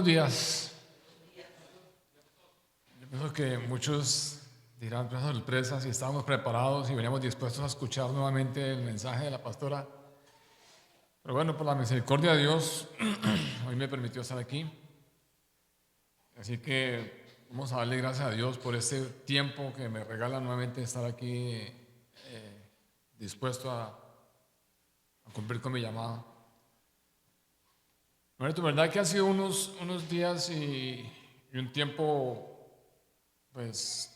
buenos días. Yo pienso que muchos dirán, sorpresa, si estábamos preparados y veníamos dispuestos a escuchar nuevamente el mensaje de la pastora. Pero bueno, por la misericordia de Dios, hoy me permitió estar aquí. Así que vamos a darle gracias a Dios por este tiempo que me regala nuevamente estar aquí dispuesto a cumplir con mi llamado. Bueno, verdad que ha sido unos días y un tiempo, pues,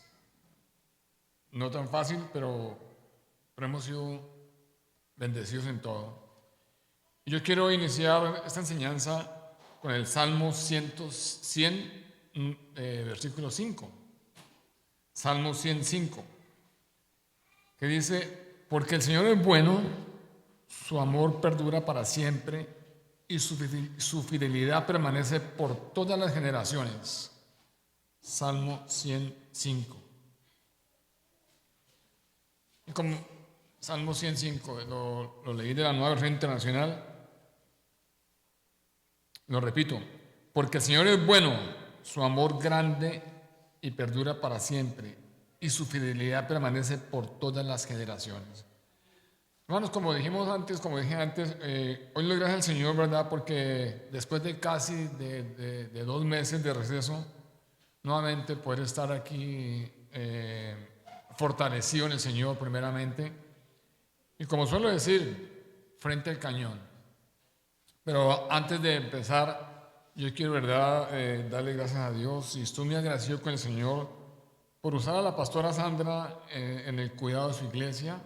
no tan fácil, pero hemos sido bendecidos en todo. Y yo quiero iniciar esta enseñanza con el Salmo 100, versículo 5. Salmo 105, que dice: porque el Señor es bueno, su amor perdura para siempre y su fidelidad permanece por todas las generaciones. Salmo 105. Y como Salmo 105 lo leí de la Nueva Versión Internacional, lo repito: porque el Señor es bueno, su amor grande y perdura para siempre, y su fidelidad permanece por todas las generaciones. Hermanos, como dije antes, hoy le doy gracias al Señor, ¿verdad? Porque después de casi de 2 meses de receso, nuevamente poder estar aquí fortalecido en el Señor primeramente. Y como suelo decir, frente al cañón. Pero antes de empezar, yo quiero, ¿verdad?, darle gracias a Dios y estoy muy agradecido con el Señor por usar a la pastora Sandra en el cuidado de su iglesia,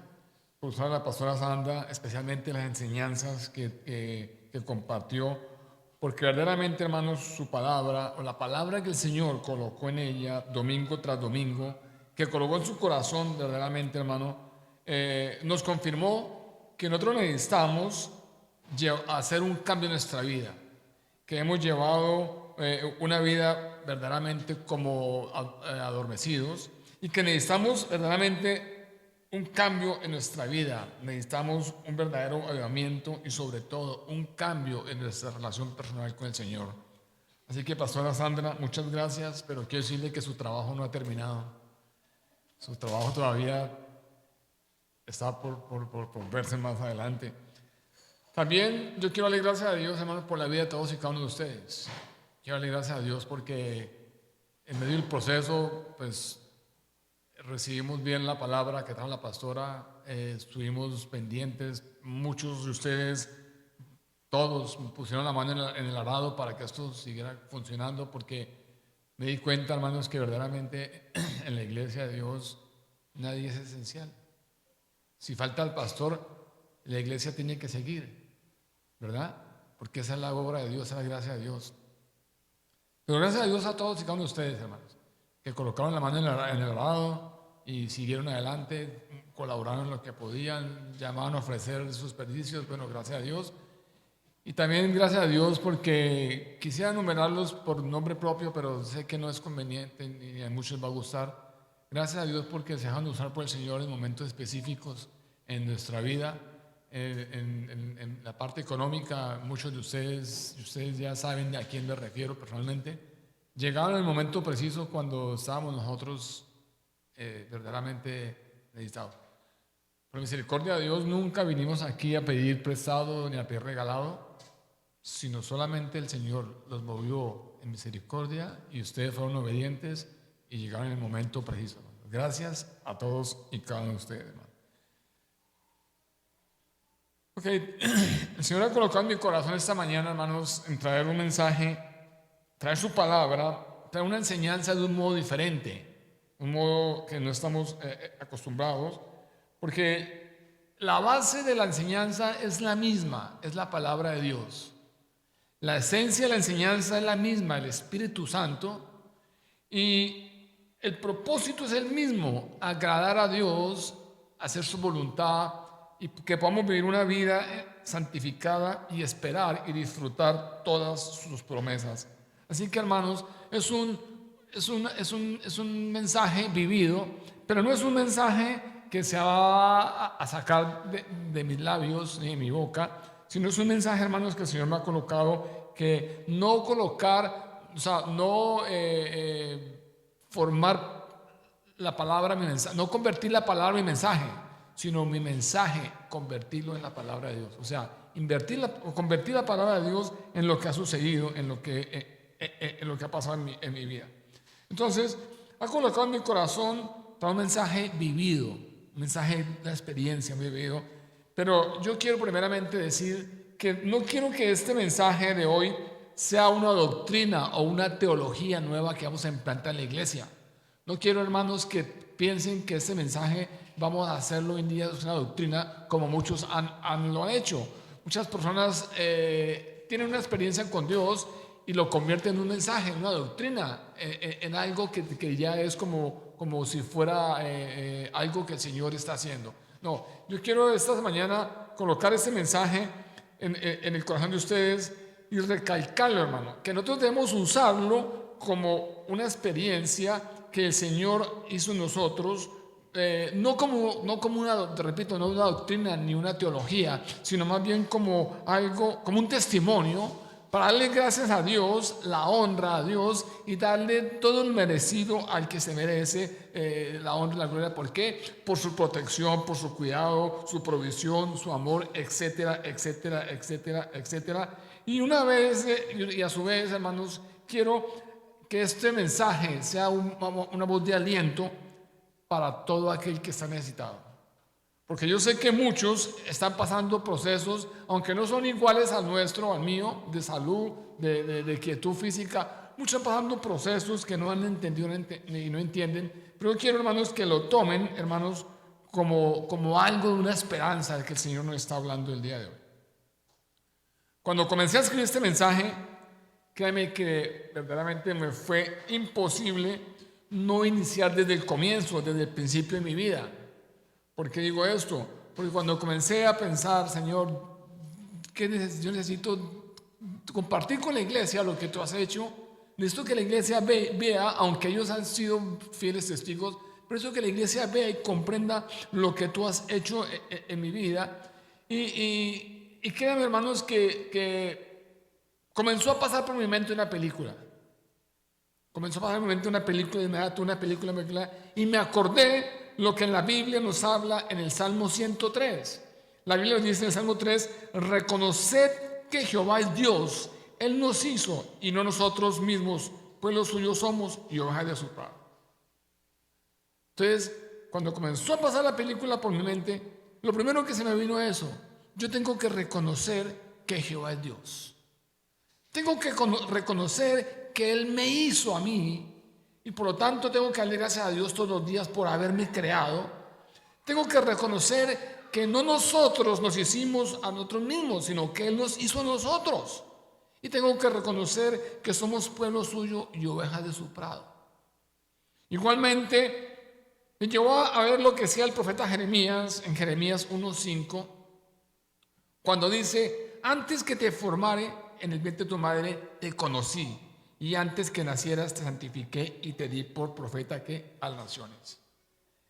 por usar a la pastora Sandra especialmente las enseñanzas que compartió, porque verdaderamente, hermanos, su palabra, o la palabra que el Señor colocó en ella domingo tras domingo, que colocó en su corazón, verdaderamente, hermano, nos confirmó que nosotros necesitamos hacer un cambio en nuestra vida, que hemos llevado una vida verdaderamente como adormecidos y que necesitamos verdaderamente un cambio en nuestra vida. Necesitamos un verdadero avivamiento y sobre todo un cambio en nuestra relación personal con el Señor. Así que, pastora Sandra, muchas gracias, pero quiero decirle que su trabajo no ha terminado. Su trabajo todavía está por verse más adelante. También yo quiero darle gracias a Dios, hermanos, por la vida de todos y cada uno de ustedes. Quiero darle gracias a Dios porque en medio del proceso, pues, recibimos bien la palabra que trajo la pastora, estuvimos pendientes, muchos de ustedes, todos pusieron la mano en el arado para que esto siguiera funcionando, porque me di cuenta, hermanos, que verdaderamente en la iglesia de Dios nadie es esencial. Si falta el pastor, la iglesia tiene que seguir, ¿verdad? Porque esa es la obra de Dios, esa es la gracia de Dios. Pero gracias a Dios a todos y cada uno de ustedes, hermanos, que colocaron la mano en el arado y siguieron adelante, colaboraron en lo que podían, llamaban a ofrecer sus servicios. Bueno, gracias a Dios. Y también gracias a Dios porque quisiera enumerarlos por nombre propio, pero sé que no es conveniente ni a muchos va a gustar. Gracias a Dios porque se dejan usar por el Señor en momentos específicos en nuestra vida. En la parte económica, muchos de ustedes ya saben a quién me refiero personalmente. Llegaron en el momento preciso cuando estábamos nosotros verdaderamente necesitados. Por misericordia de Dios, nunca vinimos aquí a pedir prestado ni a pedir regalado, sino solamente el Señor los movió en misericordia y ustedes fueron obedientes y llegaron en el momento preciso. Gracias a todos y cada uno de ustedes, hermano. Ok, el Señor ha colocado en mi corazón esta mañana, hermanos, en traer un mensaje, traer su palabra, traer una enseñanza de un modo diferente, un modo que no estamos acostumbrados, porque la base de la enseñanza es la misma, es la palabra de Dios. La esencia de la enseñanza es la misma, el Espíritu Santo, y el propósito es el mismo: agradar a Dios, hacer su voluntad y que podamos vivir una vida santificada y esperar y disfrutar todas sus promesas. Así que, hermanos, es un mensaje vivido, pero no es un mensaje que se va a sacar de mis labios ni de mi boca, sino es un mensaje, hermanos, que el Señor me ha colocado, que no colocar o sea, no formar la palabra mi mensaje, no convertir la palabra en mi mensaje, sino mi mensaje convertirlo en la palabra de Dios. O sea, convertir la palabra de Dios en lo que ha sucedido, en lo que ha pasado en mi vida. Entonces, ha colocado en mi corazón para un mensaje vivido, un mensaje de experiencia vivido. Pero yo quiero primeramente decir que no quiero que este mensaje de hoy sea una doctrina o una teología nueva que vamos a implantar en la iglesia. No quiero, hermanos, que piensen que este mensaje vamos a hacerlo hoy en día es una doctrina como muchos lo han hecho. Muchas personas tienen una experiencia con Dios y lo convierten en un mensaje, en una doctrina, en algo que ya es como si fuera algo que el Señor está haciendo. No, yo quiero esta mañana colocar este mensaje en el corazón de ustedes y recalcarlo, hermano, que nosotros debemos usarlo como una experiencia que el Señor hizo en nosotros, no como una, te repito, no una doctrina ni una teología, sino más bien como algo, como un testimonio para darle gracias a Dios, la honra a Dios y darle todo el merecido al que se merece la honra y la gloria. ¿Por qué? Por su protección, por su cuidado, su provisión, su amor, etcétera, etcétera, etcétera, etcétera. Y una vez, y a su vez, hermanos, quiero que este mensaje sea una voz de aliento para todo aquel que está necesitado. Porque yo sé que muchos están pasando procesos, aunque no son iguales al nuestro, al mío, de salud, de quietud física. Muchos están pasando procesos que no han entendido y no entienden. Pero yo quiero, hermanos, que lo tomen, hermanos, como algo de una esperanza de que el Señor nos está hablando el día de hoy. Cuando comencé a escribir este mensaje, créeme que verdaderamente me fue imposible no iniciar desde el comienzo, desde el principio de mi vida. ¿Por qué digo esto? Porque cuando comencé a pensar, Señor, yo necesito compartir con la iglesia lo que tú has hecho. Necesito que la iglesia vea, aunque ellos han sido fieles testigos, pero necesito que la iglesia vea y comprenda lo que tú has hecho en mi vida. Y créanme, hermanos, que comenzó a pasar por mi mente una película. Comenzó a pasar por mi mente una película, una película, y me acordé lo que en la Biblia nos habla en el Salmo 103. La Biblia nos dice en el Salmo 3: reconoced que Jehová es Dios, Él nos hizo y no nosotros mismos, pues los suyos somos y ovejas de su prado. Entonces, cuando comenzó a pasar la película por mi mente, lo primero que se me vino es eso: yo tengo que reconocer que Jehová es Dios. Tengo que reconocer que Él me hizo a mí. Y por lo tanto tengo que darle gracias a Dios todos los días por haberme creado. Tengo que reconocer que no nosotros nos hicimos a nosotros mismos, sino que Él nos hizo a nosotros. Y tengo que reconocer que somos pueblo suyo y ovejas de su prado. Igualmente, me llevó a ver lo que decía el profeta Jeremías en Jeremías 1:5, cuando dice: antes que te formare en el vientre de tu madre, te conocí. Y antes que nacieras te santifiqué y te di por profeta que a las naciones.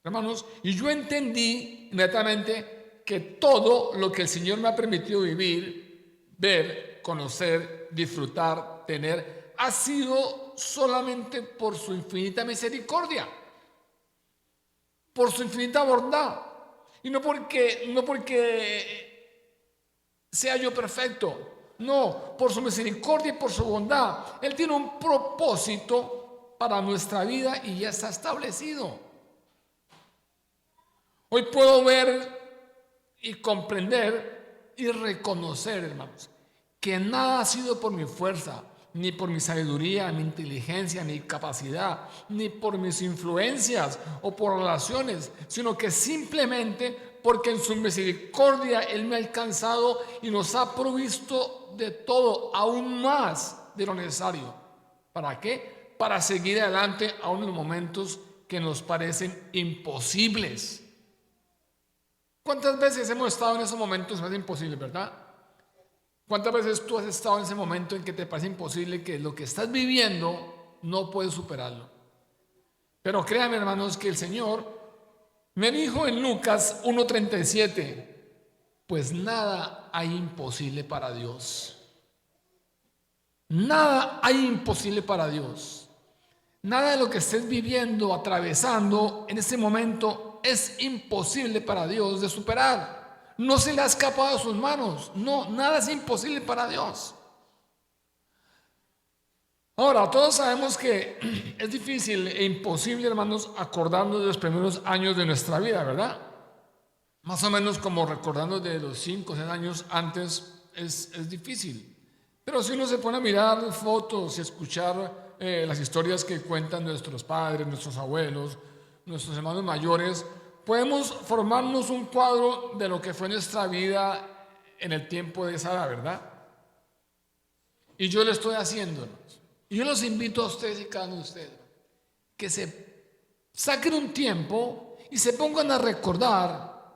Hermanos, y yo entendí inmediatamente que todo lo que el Señor me ha permitido vivir, ver, conocer, disfrutar, tener, ha sido solamente por su infinita misericordia, por su infinita bondad. Y no porque sea yo perfecto. No, por su misericordia y por su bondad. Él tiene un propósito para nuestra vida y ya está establecido. Hoy puedo ver y comprender y reconocer, hermanos, que nada ha sido por mi fuerza, ni por mi sabiduría, mi inteligencia, mi capacidad, ni por mis influencias o por relaciones, sino que simplemente porque en su misericordia Él me ha alcanzado y nos ha provisto de todo, aún más de lo necesario. ¿Para qué? Para seguir adelante aún en los momentos que nos parecen imposibles. ¿Cuántas veces hemos estado en esos momentos más imposibles, verdad? ¿Cuántas veces tú has estado en ese momento en que te parece imposible, que lo que estás viviendo no puedes superarlo? Pero créanme, hermanos, que el Señor me dijo en Lucas 1:37: pues nada hay imposible para Dios. Nada hay imposible para Dios. Nada de lo que estés viviendo, atravesando en este momento es imposible para Dios de superar. No se le ha escapado de sus manos. No, nada es imposible para Dios. Ahora, todos sabemos que es difícil e imposible, hermanos, acordarnos de los primeros años de nuestra vida, ¿verdad? Más o menos como recordando de los 5 o 6 años antes es difícil. Pero si uno se pone a mirar fotos y escuchar las historias que cuentan nuestros padres, nuestros abuelos, nuestros hermanos mayores, podemos formarnos un cuadro de lo que fue nuestra vida en el tiempo de esa edad, ¿verdad? Y yo lo estoy haciendo, hermanos. Y yo los invito a ustedes y cada uno de ustedes que se saquen un tiempo y se pongan a recordar,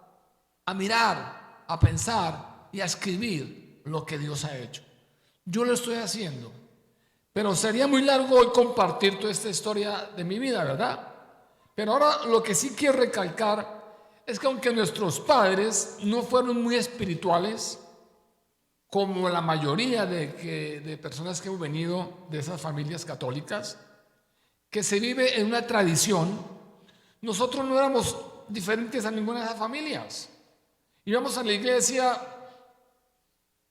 a mirar, a pensar y a escribir lo que Dios ha hecho. Yo lo estoy haciendo, pero sería muy largo hoy compartir toda esta historia de mi vida, ¿verdad? Pero ahora lo que sí quiero recalcar es que aunque nuestros padres no fueron muy espirituales, como la mayoría de personas que hemos venido de esas familias católicas, que se vive en una tradición, nosotros no éramos diferentes a ninguna de esas familias. Íbamos a la iglesia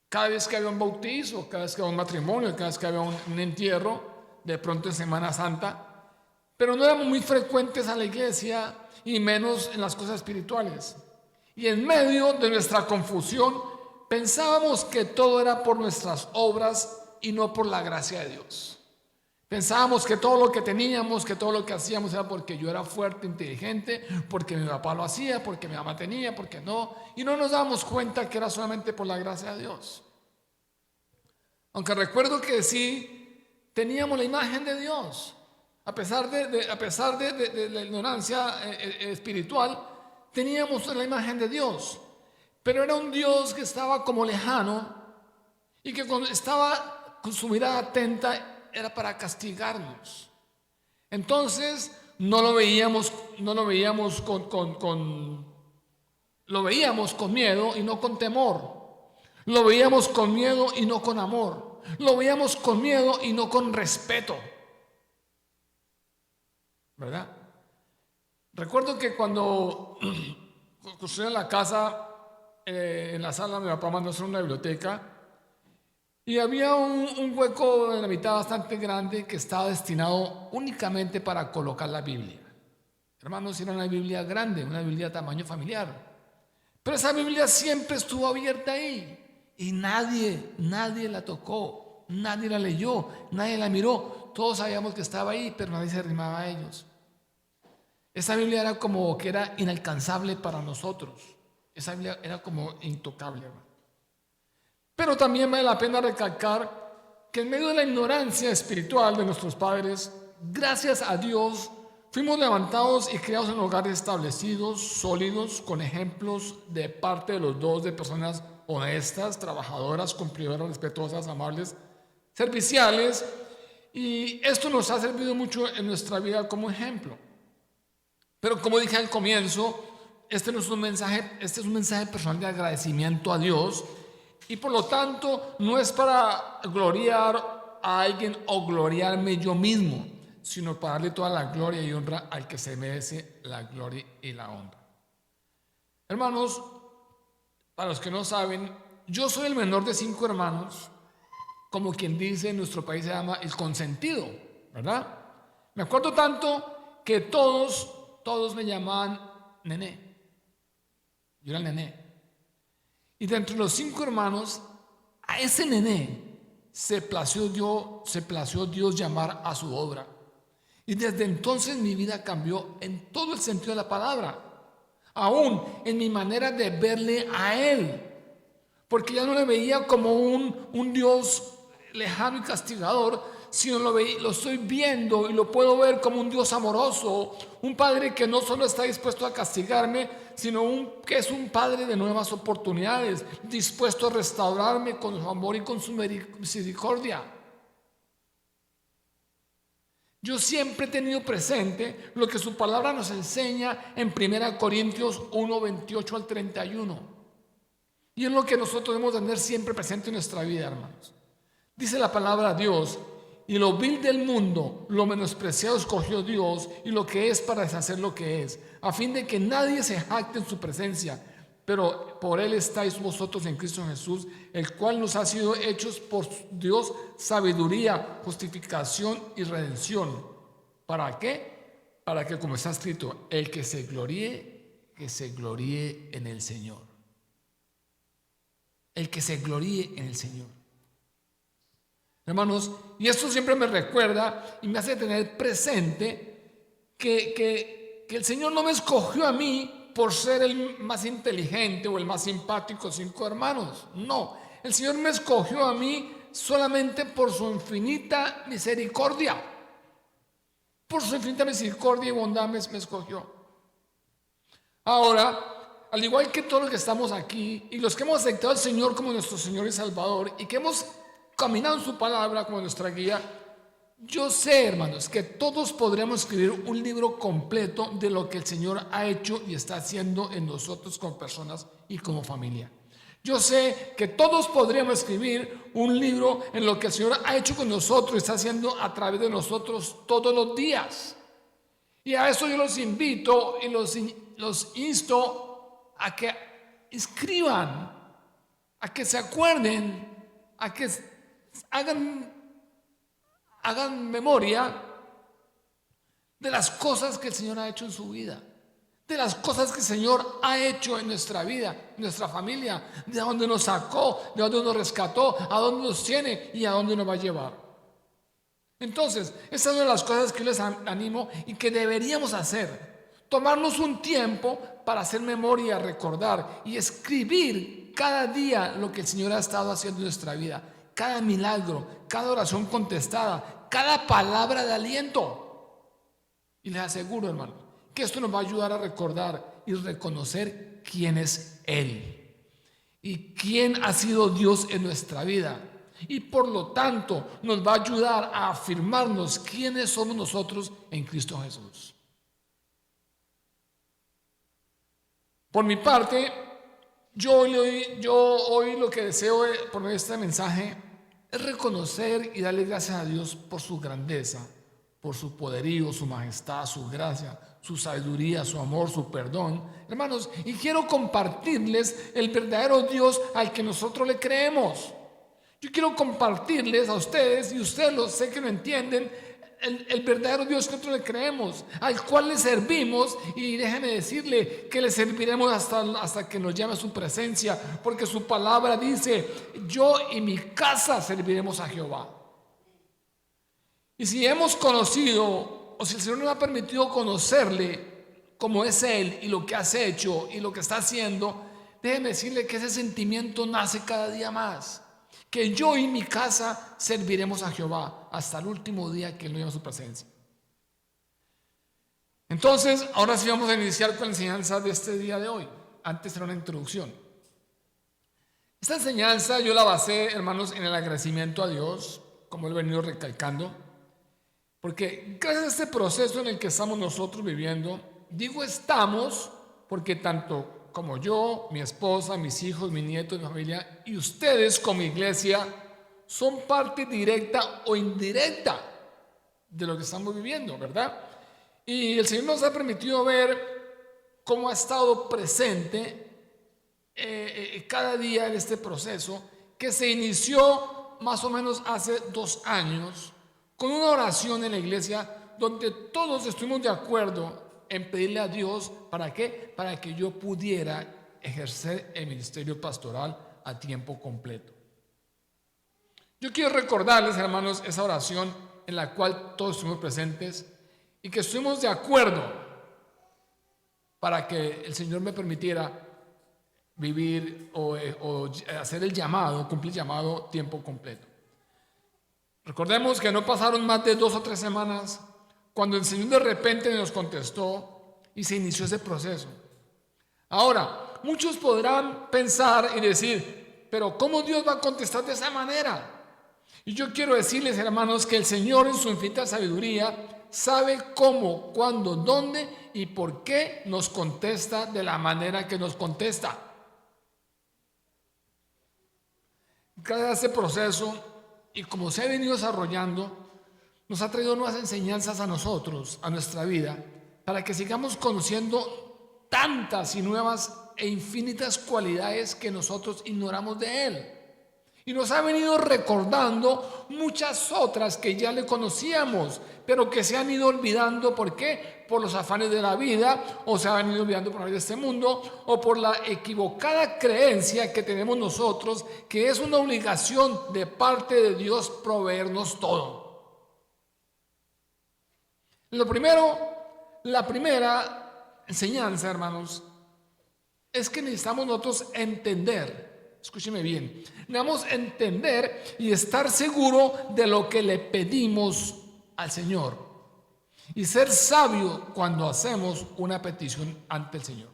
cada vez que había un bautizo, cada vez que había un matrimonio, cada vez que había un entierro, de pronto en Semana Santa, pero no éramos muy frecuentes a la iglesia y menos en las cosas espirituales. Y en medio de nuestra confusión pensábamos que todo era por nuestras obras y no por la gracia de Dios. Pensábamos que todo lo que teníamos, que todo lo que hacíamos era porque yo era fuerte, inteligente, porque mi papá lo hacía, porque mi mamá tenía, porque no. Y no nos dábamos cuenta que era solamente por la gracia de Dios. Aunque recuerdo que sí teníamos la imagen de Dios. A pesar de la ignorancia espiritual, teníamos la imagen de Dios. Pero era un Dios que estaba como lejano y que cuando estaba con su mirada atenta era para castigarnos. Entonces no lo veíamos lo veíamos con miedo y no con temor. Lo veíamos con miedo y no con amor. Lo veíamos con miedo y no con respeto. ¿Verdad? Recuerdo que cuando construían la casa, en la sala mi papá mandó hacer una biblioteca y había un hueco en la mitad bastante grande que estaba destinado únicamente para colocar la Biblia. Hermanos, era una Biblia grande, una Biblia de tamaño familiar. Pero esa Biblia siempre estuvo abierta ahí y nadie la tocó, nadie la leyó, nadie la miró. Todos sabíamos que estaba ahí, pero nadie se arrimaba a ellos. Esa Biblia era como que era inalcanzable para nosotros. Esa Biblia era como intocable, hermano. Pero también vale la pena recalcar que en medio de la ignorancia espiritual de nuestros padres, gracias a Dios, fuimos levantados y criados en hogares establecidos, sólidos, con ejemplos de parte de los dos de personas honestas, trabajadoras, cumplidoras, respetuosas, amables, serviciales. Y esto nos ha servido mucho en nuestra vida como ejemplo. Pero como dije al comienzo, este es un mensaje personal de agradecimiento a Dios. Y por lo tanto, no es para gloriar a alguien o gloriarme yo mismo, sino para darle toda la gloria y honra al que se merece la gloria y la honra. Hermanos, para los que no saben, yo soy el menor de 5 hermanos, como quien dice en nuestro país se llama el consentido, ¿verdad? Me acuerdo tanto que todos me llamaban Nené. Yo era el Nené. Y de entre los 5 hermanos, a ese Nené se plació Dios llamar a su obra. Y desde entonces mi vida cambió en todo el sentido de la palabra. Aún en mi manera de verle a Él. Porque ya no le veía como un Dios lejano y castigador, sino lo estoy viendo y lo puedo ver como un Dios amoroso, un Padre que no solo está dispuesto a castigarme, sino que es un Padre de nuevas oportunidades, dispuesto a restaurarme con su amor y con su misericordia. Yo siempre he tenido presente lo que su palabra nos enseña en 1 Corintios 1, 28 al 31. Y es lo que nosotros debemos tener siempre presente en nuestra vida, hermanos. Dice la palabra Dios: y lo vil del mundo, lo menospreciado escogió Dios, y lo que es para deshacer lo que es, a fin de que nadie se jacte en su presencia. Pero por él estáis vosotros en Cristo Jesús, el cual nos ha sido hechos por Dios sabiduría, justificación y redención. ¿Para qué? Para que, como está escrito, el que se gloríe en el Señor. El que se gloríe en el Señor. Hermanos, y esto siempre me recuerda y me hace tener presente que el Señor no me escogió a mí por ser el más inteligente o el más simpático 5 hermanos. No, el Señor me escogió a mí solamente por su infinita misericordia. Por su infinita misericordia y bondad me escogió. Ahora, al igual que todos los que estamos aquí y los que hemos aceptado al Señor como nuestro Señor y Salvador y que hemos caminado en su palabra como nuestra guía, yo sé, hermanos, que todos podremos escribir un libro completo de lo que el Señor ha hecho y está haciendo en nosotros como personas y como familia. Yo sé que todos podríamos escribir un libro en lo que el Señor ha hecho con nosotros y está haciendo a través de nosotros todos los días. Y a eso yo los invito y los insto a que escriban, a que se acuerden, a que hagan memoria de las cosas que el Señor ha hecho en su vida, de las cosas que el Señor ha hecho en nuestra vida, en nuestra familia, de dónde nos sacó, de dónde nos rescató, a dónde nos tiene y a dónde nos va a llevar. Entonces, esa es una de las cosas que yo les animo y que deberíamos hacer. Tomarnos un tiempo para hacer memoria, recordar y escribir cada día lo que el Señor ha estado haciendo en nuestra vida. Cada milagro, cada oración contestada, cada palabra de aliento. Y les aseguro, hermano, que esto nos va a ayudar a recordar y reconocer quién es Él y quién ha sido Dios en nuestra vida. Y por lo tanto nos va a ayudar a afirmarnos quiénes somos nosotros en Cristo Jesús. Por mi parte, yo hoy lo que deseo por medio de este mensaje es reconocer y darle gracias a Dios por su grandeza, por su poderío, su majestad, su gracia, su sabiduría, su amor, su perdón. Hermanos, y quiero compartirles el verdadero Dios al que nosotros le creemos. Yo quiero compartirles a ustedes, y ustedes lo sé que lo entienden, el verdadero Dios que nosotros le creemos, al cual le servimos, y déjenme decirle que le serviremos hasta que nos llame a su presencia, porque su palabra dice: yo y mi casa serviremos a Jehová. Y si hemos conocido, o si el Señor nos ha permitido conocerle como es Él y lo que has hecho y lo que está haciendo, déjenme decirle que ese sentimiento nace cada día más. Que yo y mi casa serviremos a Jehová hasta el último día que Él nos lleve a su presencia. Entonces, ahora sí vamos a iniciar con la enseñanza de este día de hoy. Antes era una introducción. Esta enseñanza yo la basé, hermanos, en el agradecimiento a Dios, como he venido recalcando, porque gracias a este proceso en el que estamos nosotros viviendo, digo estamos, porque tanto como yo, mi esposa, mis hijos, mis nietos, mi familia y ustedes como iglesia son parte directa o indirecta de lo que estamos viviendo, ¿verdad? Y el Señor nos ha permitido ver cómo ha estado presente cada día en este proceso que se inició más o menos hace 2 años con una oración en la iglesia donde todos estuvimos de acuerdo en pedirle a Dios, ¿para qué? Para que yo pudiera ejercer el ministerio pastoral a tiempo completo. Yo quiero recordarles, hermanos, esa oración en la cual todos estuvimos presentes y que estuvimos de acuerdo para que el Señor me permitiera vivir o hacer el llamado, cumplir el llamado tiempo completo. Recordemos que no pasaron más de 2 o 3 semanas cuando el Señor de repente nos contestó y se inició ese proceso. Ahora, muchos podrán pensar y decir: pero ¿cómo Dios va a contestar de esa manera? Y yo quiero decirles, hermanos, que el Señor en su infinita sabiduría sabe cómo, cuándo, dónde y por qué nos contesta de la manera que nos contesta. Gracias a ese proceso y como se ha venido desarrollando, nos ha traído nuevas enseñanzas a nosotros, a nuestra vida, para que sigamos conociendo tantas y nuevas e infinitas cualidades que nosotros ignoramos de Él. Y nos ha venido recordando muchas otras que ya le conocíamos, pero que se han ido olvidando. ¿Por qué? Por los afanes de la vida, o se han ido olvidando por de este mundo, o por la equivocada creencia que tenemos nosotros, que es una obligación de parte de Dios proveernos todo. Lo primero, la primera enseñanza, hermanos, es que necesitamos nosotros entender. Escúcheme bien, necesitamos entender y estar seguro de lo que le pedimos al Señor y ser sabio cuando hacemos una petición ante el Señor.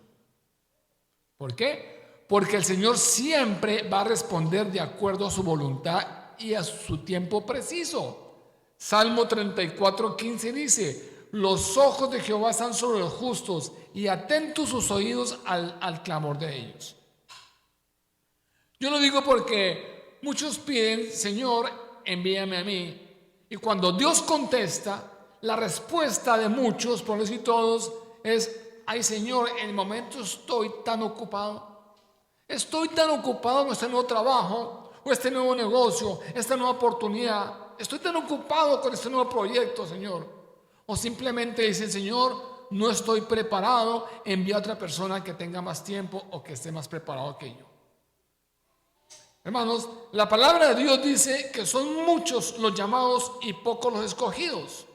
¿Por qué? Porque el Señor siempre va a responder de acuerdo a su voluntad y a su tiempo preciso. Salmo 34:15 dice: los ojos de Jehová están sobre los justos y atentos sus oídos al clamor de ellos. Yo lo digo porque muchos piden: Señor, envíame a mí. Y cuando Dios contesta, la respuesta de muchos, por no decir todos, es: ay Señor, en el momento estoy tan ocupado. Estoy tan ocupado con este nuevo trabajo, o este nuevo negocio, esta nueva oportunidad. Estoy tan ocupado con este nuevo proyecto, Señor. O simplemente dicen: Señor, no estoy preparado, envía a otra persona que tenga más tiempo o que esté más preparado que yo. Hermanos, la palabra de Dios dice que son muchos los llamados y pocos los escogidos.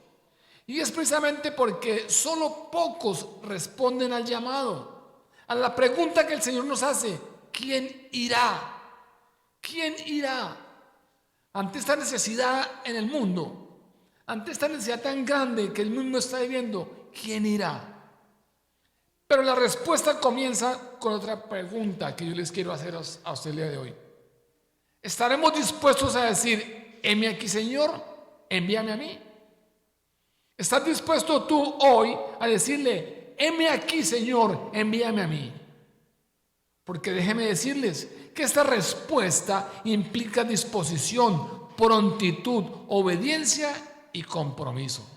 Y es precisamente porque solo pocos responden al llamado, a la pregunta que el Señor nos hace: ¿quién irá? ¿Quién irá? Ante esta necesidad en el mundo, ante esta necesidad tan grande que el mundo está viviendo, ¿quién irá? Pero la respuesta comienza con otra pregunta que yo les quiero hacer a usted el día de hoy. ¿Estaremos dispuestos a decir: heme aquí, Señor, envíame a mí? ¿Estás dispuesto tú hoy a decirle: heme aquí, Señor, envíame a mí? Porque déjeme decirles que esta respuesta implica disposición, prontitud, obediencia y compromiso.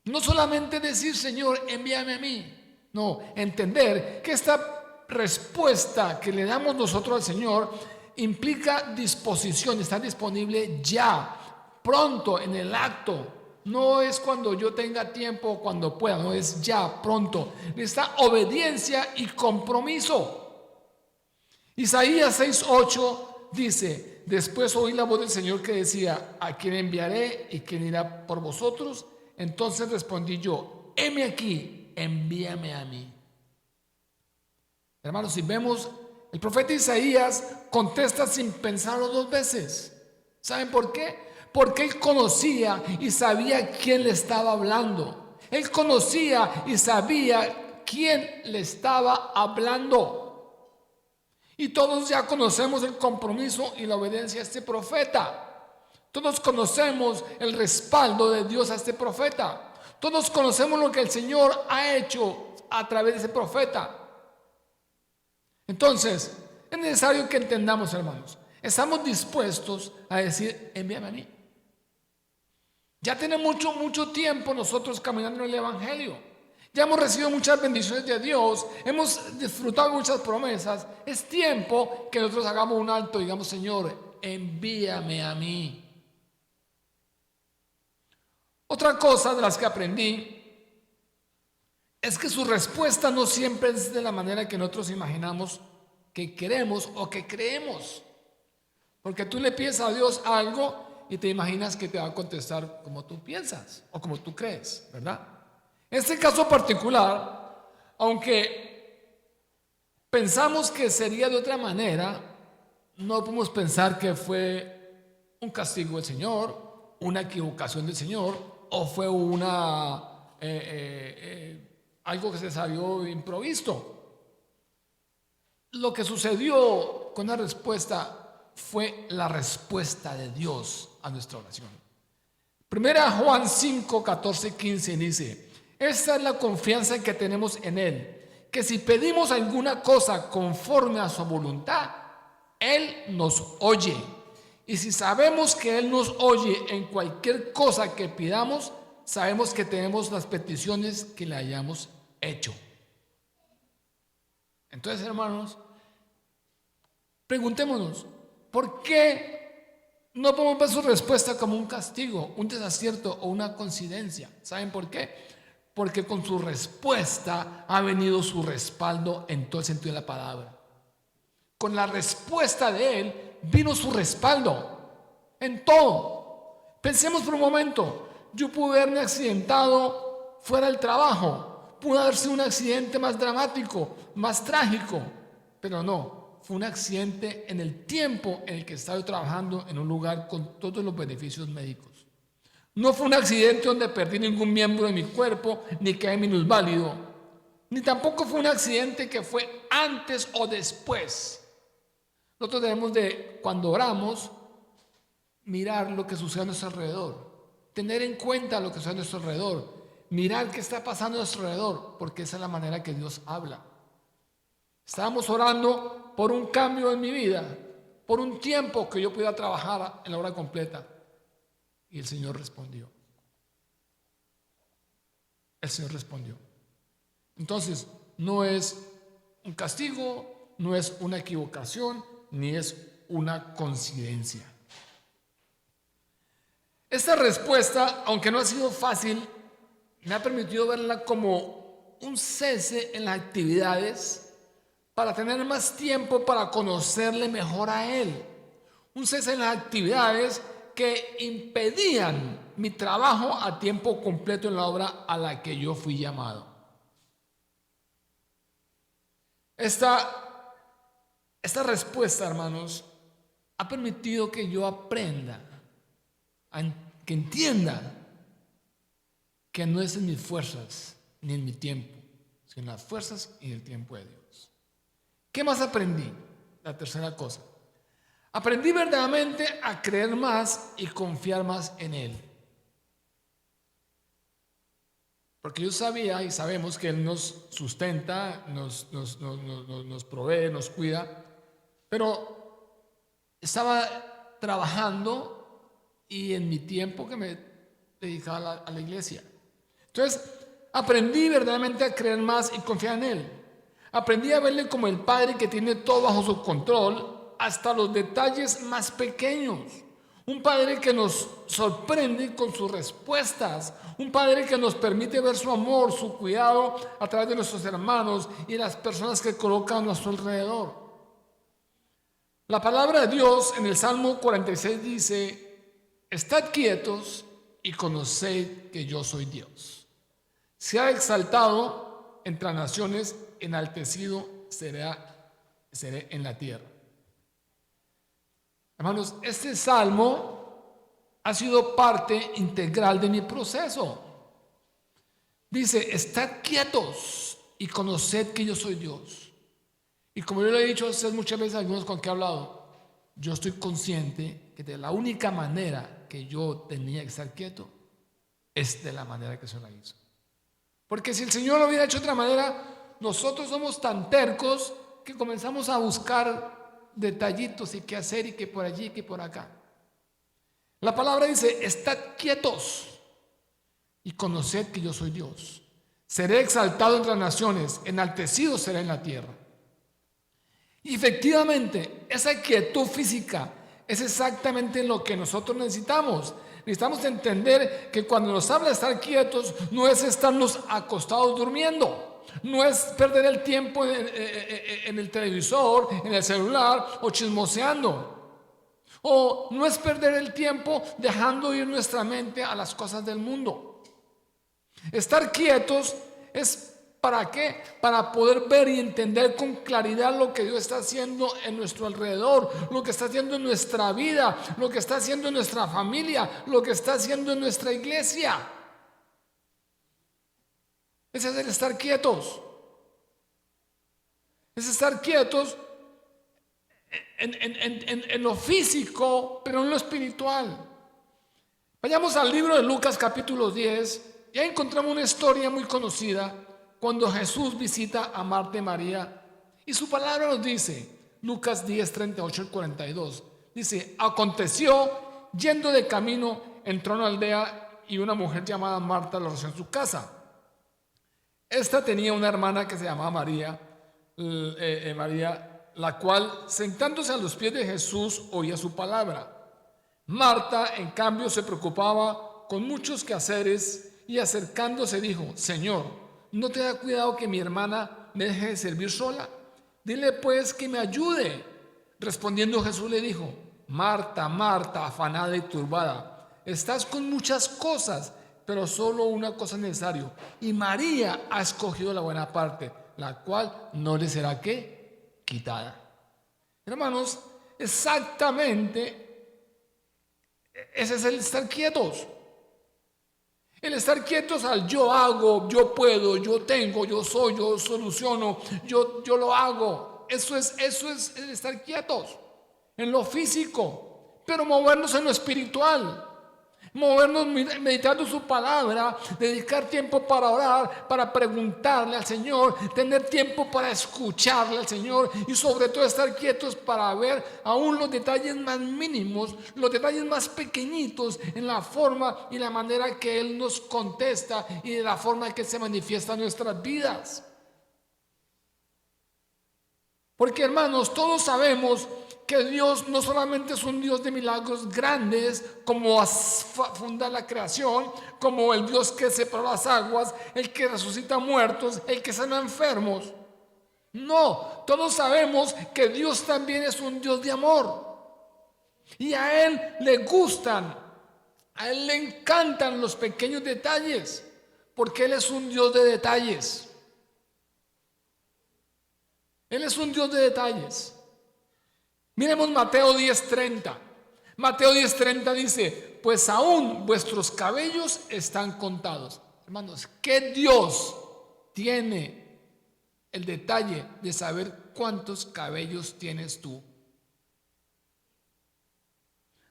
No solamente decir: Señor, envíame a mí. No, entender que esta respuesta que le damos nosotros al Señor implica disposición, estar disponible ya, pronto, en el acto. No es cuando yo tenga tiempo o cuando pueda, no, es ya, pronto. Esta obediencia y compromiso. Isaías 6:8 dice: después oí la voz del Señor que decía: ¿a quién enviaré y quién irá por vosotros? Entonces respondí yo: heme aquí, envíame a mí. Hermanos, si vemos, el profeta Isaías contesta sin pensarlo dos veces. ¿Saben por qué? Porque él conocía y sabía quién le estaba hablando. Él conocía y sabía quién le estaba hablando. Y todos ya conocemos el compromiso y la obediencia a este profeta. Todos conocemos el respaldo de Dios a este profeta. Todos conocemos lo que el Señor ha hecho a través de ese profeta. Entonces, es necesario que entendamos, hermanos, estamos dispuestos a decir: envíame a mí. Ya tenemos mucho tiempo nosotros caminando en el Evangelio. Ya hemos recibido muchas bendiciones de Dios, hemos disfrutado muchas promesas. Es tiempo que nosotros hagamos un alto y digamos: Señor, envíame a mí. Otra cosa de las que aprendí es que su respuesta no siempre es de la manera que nosotros imaginamos que queremos o que creemos. Porque tú le pides a Dios algo y te imaginas que te va a contestar como tú piensas o como tú crees, ¿verdad? En este caso particular, aunque pensamos que sería de otra manera, no podemos pensar que fue un castigo del Señor, una equivocación del Señor, o fue algo que se salió improvisto. Lo que sucedió con la respuesta fue la respuesta de Dios a nuestra oración. Primera Juan 5, 14, 15 dice: esta es la confianza que tenemos en Él, que si pedimos alguna cosa conforme a su voluntad, Él nos oye. Y si sabemos que Él nos oye en cualquier cosa que pidamos, sabemos que tenemos las peticiones que le hayamos hecho. Entonces, hermanos, preguntémonos, ¿por qué no podemos ver su respuesta como un castigo, un desacierto o una coincidencia? ¿Saben por qué? Porque con su respuesta ha venido su respaldo en todo el sentido de la palabra. Con la respuesta de Él vino su respaldo en todo. Pensemos por un momento, yo pude haberme accidentado fuera del trabajo, pudo haber sido un accidente más dramático, más trágico, pero no, fue un accidente en el tiempo en el que estaba trabajando en un lugar con todos los beneficios médicos. No fue un accidente donde perdí ningún miembro de mi cuerpo, ni quedé minusválido, ni tampoco fue un accidente que fue antes o después. Nosotros debemos de, cuando oramos, mirar lo que sucede a nuestro alrededor, tener en cuenta lo que sucede a nuestro alrededor, mirar qué está pasando a nuestro alrededor, porque esa es la manera que Dios habla. Estábamos orando por un cambio en mi vida, por un tiempo que yo pudiera trabajar en la hora completa, y el Señor respondió. El Señor respondió. Entonces, no es un castigo, no es una equivocación, ni es una coincidencia. Esta respuesta, aunque no ha sido fácil, me ha permitido verla como un cese en las actividades para tener más tiempo para conocerle mejor a Él. Un cese en las actividades que impedían mi trabajo a tiempo completo en la obra a la que yo fui llamado. Esta respuesta, hermanos, ha permitido que yo aprenda, que entienda que no es en mis fuerzas ni en mi tiempo, sino en las fuerzas y el tiempo de Dios. ¿Qué más aprendí? La tercera cosa. Aprendí verdaderamente a creer más y confiar más en Él. Porque yo sabía y sabemos que Él nos sustenta, nos provee, nos cuida, pero estaba trabajando y en mi tiempo que me dedicaba a la iglesia. Entonces, aprendí verdaderamente a creer más y confiar en Él. Aprendí a verle como el Padre que tiene todo bajo su control, hasta los detalles más pequeños. Un Padre que nos sorprende con sus respuestas. Un Padre que nos permite ver su amor, su cuidado a través de nuestros hermanos y las personas que colocan a nuestro alrededor. La palabra de Dios en el Salmo 46 dice: estad quietos y conoced que yo soy Dios. Sea exaltado entre las naciones, enaltecido seré en la tierra. Hermanos, este salmo ha sido parte integral de mi proceso. Dice: estad quietos y conoced que yo soy Dios. Y como yo le he dicho a ustedes muchas veces, algunos con que he hablado, yo estoy consciente que de la única manera que yo tenía que estar quieto es de la manera que se la hizo. Porque si el Señor lo hubiera hecho de otra manera, nosotros somos tan tercos que comenzamos a buscar detallitos y qué hacer y qué por allí y qué por acá. La palabra dice: estad quietos y conoced que yo soy Dios. Seré exaltado entre las naciones, enaltecido seré en la tierra. Y efectivamente, esa quietud física es exactamente lo que nosotros necesitamos. Necesitamos entender que cuando nos habla de estar quietos, no es estarnos acostados durmiendo. No es perder el tiempo en el televisor, en el celular o chismoseando. O no es perder el tiempo dejando ir nuestra mente a las cosas del mundo. Estar quietos es ¿para qué? Para poder ver y entender con claridad lo que Dios está haciendo en nuestro alrededor, lo que está haciendo en nuestra vida, lo que está haciendo en nuestra familia, lo que está haciendo en nuestra iglesia. Ese es el estar quietos. Es estar quietos en lo físico, pero en lo espiritual. Vayamos al libro de Lucas capítulo 10. Ya encontramos una historia muy conocida cuando Jesús visita a Marta y María. Y su palabra nos dice, Lucas 10, 38 y 42. Dice, aconteció, yendo de camino, entró en una aldea y una mujer llamada Marta lo recibió en su casa. Esta tenía una hermana que se llamaba María, la cual, sentándose a los pies de Jesús, oía su palabra. Marta, en cambio, se preocupaba con muchos quehaceres y acercándose dijo, Señor, ¿no te da cuidado que mi hermana me deje de servir sola? Dile pues que me ayude. Respondiendo Jesús le dijo, Marta, Marta, afanada y turbada, estás con muchas cosas, pero solo una cosa es necesario. Y María ha escogido la buena parte, la cual no le será ¿qué? Quitada. Hermanos, exactamente ese es el estar quietos. El estar quietos al yo hago, yo puedo, yo tengo, yo soy, yo soluciono, yo lo hago. Eso es el estar quietos en lo físico, pero movernos en lo espiritual. Movernos meditando su palabra, dedicar tiempo para orar, para preguntarle al Señor, tener tiempo para escucharle al Señor y sobre todo estar quietos para ver aún los detalles más mínimos, los detalles más pequeñitos en la forma y la manera que Él nos contesta y de la forma que se manifiesta en nuestras vidas. Porque hermanos, todos sabemos que Dios no solamente es un Dios de milagros grandes, como funda la creación, como el Dios que separó las aguas, el que resucita muertos, el que sana enfermos. No, todos sabemos que Dios también es un Dios de amor. Y a Él le gustan, a Él le encantan los pequeños detalles, porque Él es un Dios de detalles. Él es un Dios de detalles. Miremos Mateo 10:30. Mateo 10:30 dice, pues aún vuestros cabellos están contados. Hermanos, ¿qué Dios tiene el detalle de saber cuántos cabellos tienes tú?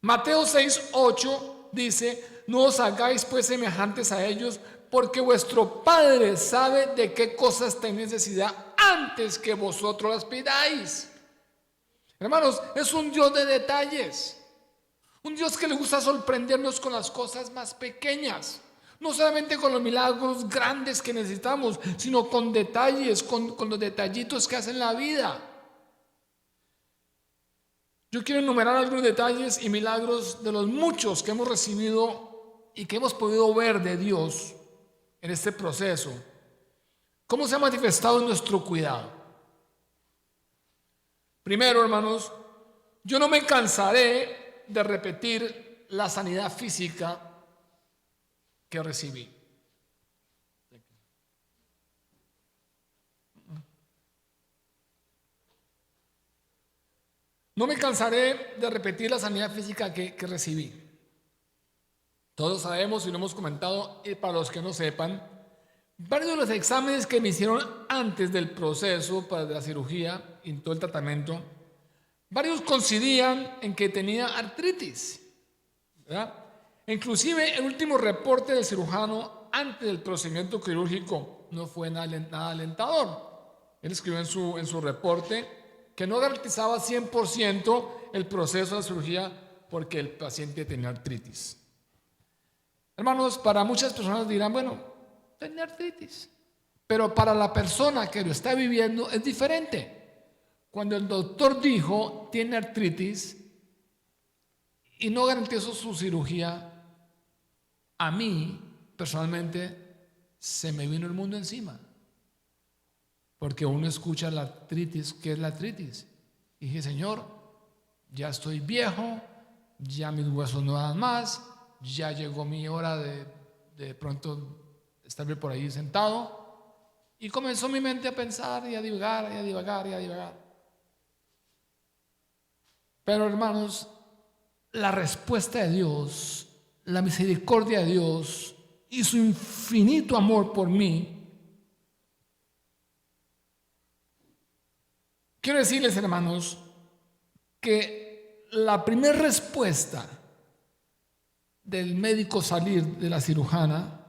Mateo 6:8 dice, no os hagáis pues semejantes a ellos, porque vuestro Padre sabe de qué cosas tenéis necesidad antes que vosotros las pidáis. Hermanos, es un Dios de detalles. Un Dios que le gusta sorprendernos con las cosas más pequeñas. No solamente con los milagros grandes que necesitamos, sino con detalles, con los detallitos que hacen la vida. Yo quiero enumerar algunos detalles y milagros de los muchos que hemos recibido y que hemos podido ver de Dios en este proceso. ¿Cómo se ha manifestado en nuestro cuidado? Primero, hermanos, yo no me cansaré de repetir la sanidad física que recibí. No me cansaré de repetir la sanidad física que recibí. Todos sabemos y lo hemos comentado, y para los que no sepan, varios de los exámenes que me hicieron antes del proceso para la cirugía y todo el tratamiento, varios coincidían en que tenía artritis, ¿verdad? Inclusive el último reporte del cirujano antes del procedimiento quirúrgico no fue nada alentador. Él escribió en su reporte que no garantizaba 100% el proceso de la cirugía porque el paciente tenía artritis. Hermanos, para muchas personas dirán, bueno, tenía artritis, pero para la persona que lo está viviendo es diferente. Cuando el doctor dijo tiene artritis y no garantizó su cirugía, a mí personalmente se me vino el mundo encima, porque uno escucha la artritis. ¿Qué es la artritis? Y dije, Señor, ya estoy viejo, ya mis huesos no dan más, ya llegó mi hora de pronto estar por ahí sentado, y comenzó mi mente a pensar y a divagar y a divagar y a divagar. Pero hermanos, la respuesta de Dios, la misericordia de Dios y su infinito amor por mí, quiero decirles, hermanos, que la primera respuesta del médico salir de la cirujana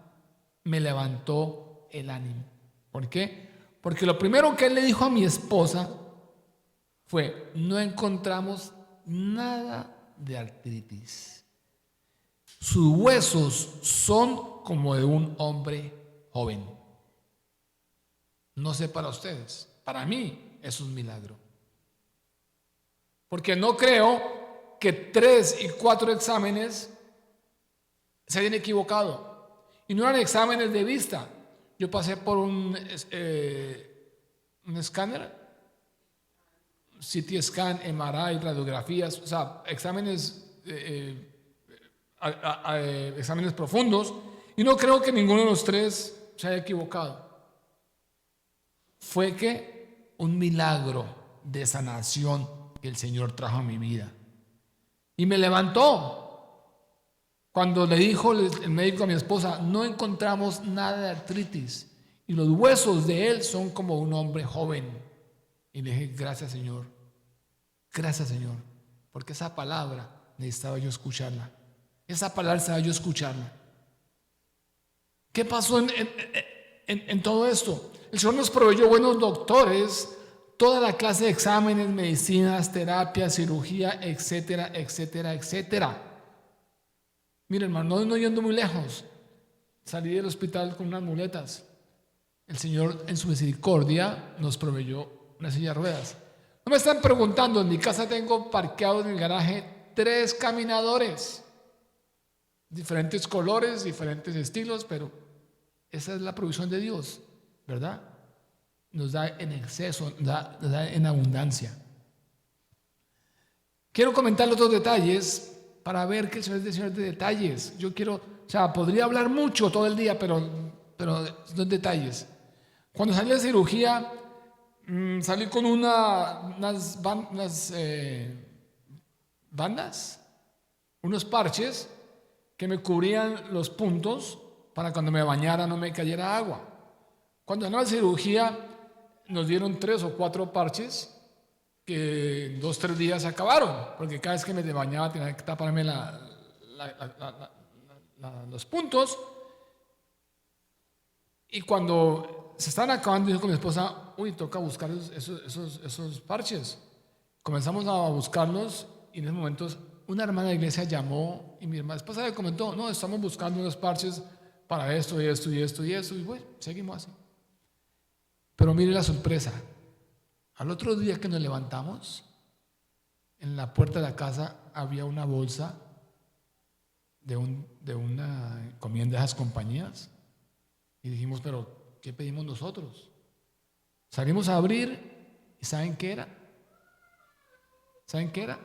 me levantó el ánimo. ¿Por qué? Porque lo primero que él le dijo a mi esposa fue, no encontramos nada de artritis. Sus huesos son como de un hombre joven. No sé para ustedes, para mí es un milagro. Porque no creo que 3 y 4 exámenes se hayan equivocado. Y no eran exámenes de vista. Yo pasé por un escáner, CT scan, MRI, radiografías, o sea, exámenes, exámenes profundos, y no creo que ninguno de los 3 se haya equivocado. Fue que un milagro de sanación que el Señor trajo a mi vida. Y me levantó. Cuando le dijo el médico a mi esposa, no encontramos nada de artritis y los huesos de él son como un hombre joven. Y le dije, gracias Señor, porque esa palabra necesitaba yo escucharla. Esa palabra necesitaba yo escucharla. ¿Qué pasó en todo esto? El Señor nos proveyó buenos doctores, toda la clase de exámenes, medicinas, terapias, cirugía, etcétera, etcétera, etcétera. Mira, hermano, no yendo muy lejos, salí del hospital con unas muletas. El Señor en su misericordia nos proveyó una silla de ruedas. No me están preguntando, en mi casa tengo parqueados en el garaje 3 caminadores, diferentes colores, diferentes estilos, pero esa es la provisión de Dios, ¿verdad? Nos da en exceso, nos da en abundancia. Quiero comentar otros detalles para ver que el Señor es de Señor de detalles. Yo quiero, podría hablar mucho todo el día, pero son detalles. Cuando salí de cirugía, salí con unas bandas, unos parches que me cubrían los puntos para cuando me bañara no me cayera agua. Cuando salí de cirugía, nos dieron 3 o 4 parches que en 2 o 3 días se acabaron, porque cada vez que me bañaba tenía que taparme los puntos. Y cuando se estaban acabando, dijo con mi esposa, toca buscar esos parches. Comenzamos a buscarlos y en esos momentos una hermana de la iglesia llamó y mi esposa le comentó, no, estamos buscando unos parches para esto y esto y esto y esto, y bueno, seguimos así. Pero mire la sorpresa. Al otro día que nos levantamos, en la puerta de la casa había una bolsa de una encomienda de esas compañías. Y dijimos, pero ¿qué pedimos nosotros? Salimos a abrir y ¿saben qué era? ¿Saben qué era?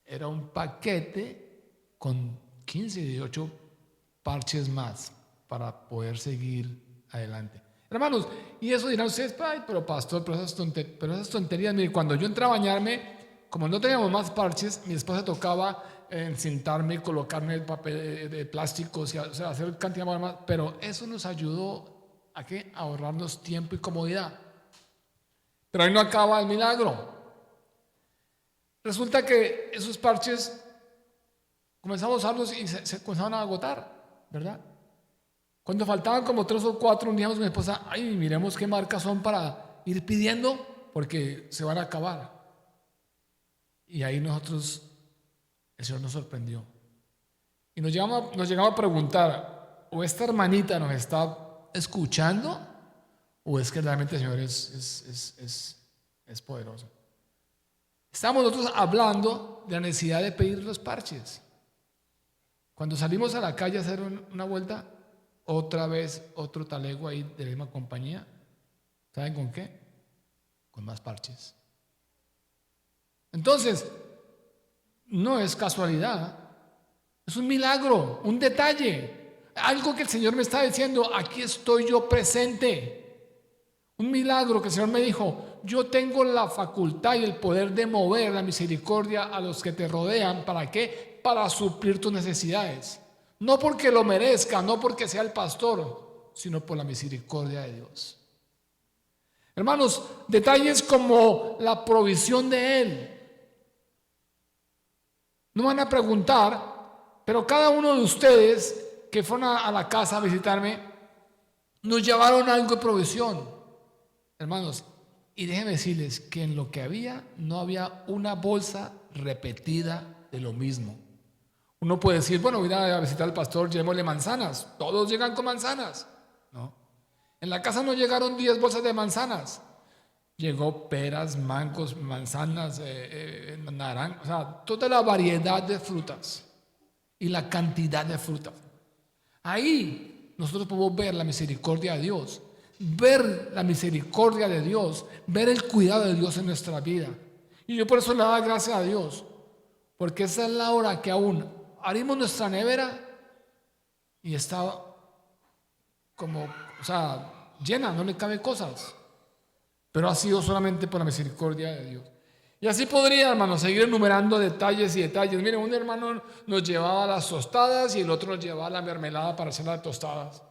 Era un paquete con 15 y 18 parches más para poder seguir adelante. Hermanos, y eso dirán ustedes, ay, pero pastor, pero esas tonterías, mire, cuando yo entré a bañarme, como no teníamos más parches, mi esposa tocaba encintarme, colocarme el papel de plástico, o sea, hacer cantidad más, pero eso nos ayudó a ahorrarnos tiempo y comodidad. Pero ahí no acaba el milagro. Resulta que esos parches comenzamos a usarlos y se comenzaban a agotar, ¿verdad? Cuando faltaban como 3 o 4, un día mi esposa, miremos qué marcas son para ir pidiendo, porque se van a acabar. Y ahí el Señor nos sorprendió. Y nos llegamos a preguntar, ¿o esta hermanita nos está escuchando? ¿O es que realmente el Señor es poderoso? Estamos nosotros hablando de la necesidad de pedir los parches. Cuando salimos a la calle a hacer una vuelta, otra vez otro talego ahí de la misma compañía. ¿Saben con qué? Con más parches. Entonces, no es casualidad, es un milagro, un detalle, algo que el Señor me está diciendo, aquí estoy yo presente. Un milagro que el Señor me dijo, yo tengo la facultad y el poder de mover la misericordia a los que te rodean. ¿Para qué? Para suplir tus necesidades. No porque lo merezca, no porque sea el pastor, sino por la misericordia de Dios. Hermanos, detalles como la provisión de Él. No van a preguntar, pero cada uno de ustedes que fueron a la casa a visitarme, nos llevaron algo de provisión. Hermanos, Y déjenme decirles que en lo que había, no había una bolsa repetida de lo mismo. Uno puede decir, bueno, voy a visitar al pastor, llevémosle manzanas. Todos llegan con manzanas. No. En la casa no llegaron 10 bolsas de manzanas. Llegó peras, mangos, manzanas, naranjas, o sea, toda la variedad de frutas y la cantidad de frutas. Ahí nosotros podemos ver la misericordia de Dios, ver la misericordia de Dios, ver el cuidado de Dios en nuestra vida. Y yo por eso le doy gracias a Dios, porque esa es la hora que aún abrimos nuestra nevera y está como, o sea, llena, no le cabe cosas. Pero ha sido solamente por la misericordia de Dios. Y así podría, hermano, seguir enumerando detalles y detalles. Miren, un hermano nos llevaba las tostadas y el otro nos llevaba la mermelada para hacer las tostadas.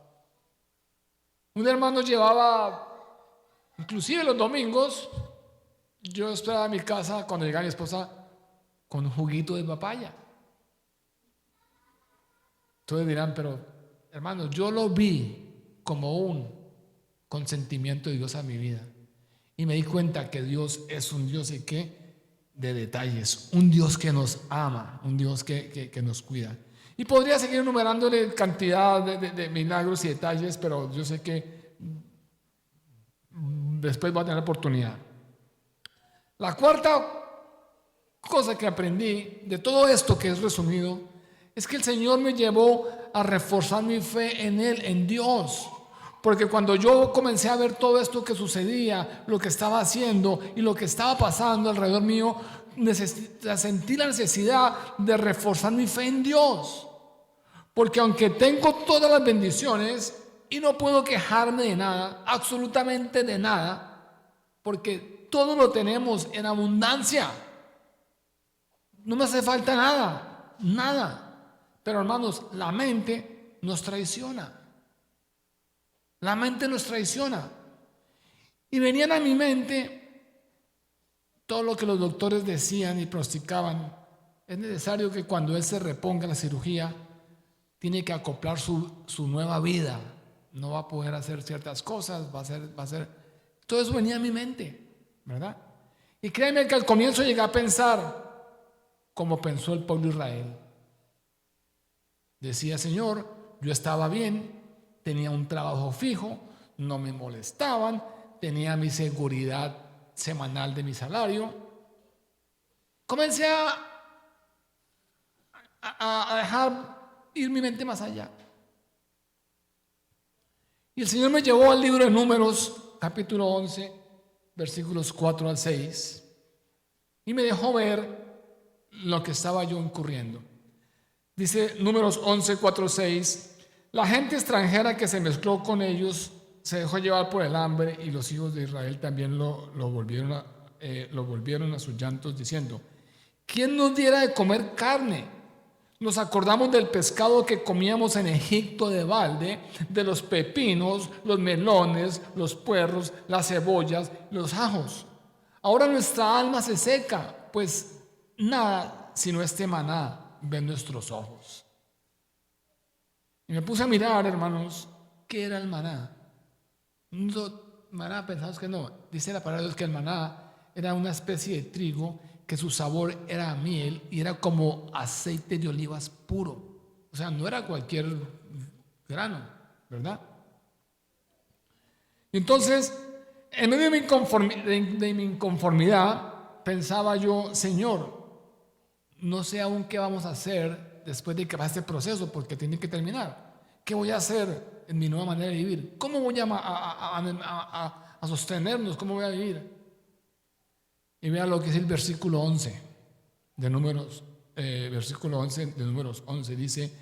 Un hermano llevaba, inclusive los domingos, yo esperaba a mi casa cuando llegaba mi esposa con un juguito de papaya. Entonces dirán, pero hermano, yo lo vi como un consentimiento de Dios a mi vida. Y me di cuenta que Dios es un Dios de detalles, un Dios que nos ama, un Dios que nos cuida. Y podría seguir enumerándole cantidad de milagros y detalles, pero yo sé que después voy a tener oportunidad. La cuarta cosa que aprendí de todo esto que es resumido es que el Señor me llevó a reforzar mi fe en Él, en Dios. Porque cuando yo comencé a ver todo esto que sucedía, lo que estaba haciendo y lo que estaba pasando alrededor mío, sentí la necesidad de reforzar mi fe en Dios. Porque aunque tengo todas las bendiciones y no puedo quejarme de nada, absolutamente de nada, porque todo lo tenemos en abundancia. No me hace falta nada, nada. Pero hermanos, la mente nos traiciona. La mente nos traiciona. Y venían a mi mente todo lo que los doctores decían y pronosticaban. Es necesario que cuando él se reponga la cirugía, tiene que acoplar su nueva vida. No va a poder hacer ciertas cosas, va a ser. Todo eso venía a mi mente, ¿verdad? Y créanme que al comienzo llegué a pensar como pensó el pueblo de Israel. Decía, Señor, yo estaba bien, tenía un trabajo fijo, no me molestaban, tenía mi seguridad semanal de mi salario. Comencé a dejar ir mi mente más allá. Y el Señor me llevó al libro de Números, capítulo 11, versículos 4 al 6, y me dejó ver lo que estaba yo incurriendo. Dice Números 11, 4, 6. La gente extranjera que se mezcló con ellos se dejó llevar por el hambre y los hijos de Israel también lo volvieron a sus llantos diciendo, ¿quién nos diera de comer carne? Nos acordamos del pescado que comíamos en Egipto de balde, de los pepinos, los melones, los puerros, las cebollas, los ajos. Ahora nuestra alma se seca, pues nada sino este maná ven nuestros ojos. Y me puse a mirar, hermanos, ¿qué era el maná? Maná, pensamos que no. Dice la palabra de Dios que el maná era una especie de trigo que su sabor era miel y era como aceite de olivas puro. O sea, no era cualquier grano, ¿verdad? Entonces, en medio de mi inconformidad, pensaba yo, Señor, no sé aún qué vamos a hacer después de que pase este proceso, porque tiene que terminar. ¿Qué voy a hacer en mi nueva manera de vivir? ¿Cómo voy a sostenernos? ¿Cómo voy a vivir? Y vean lo que es el versículo 11 de Números, versículo 11 de Números 11, dice,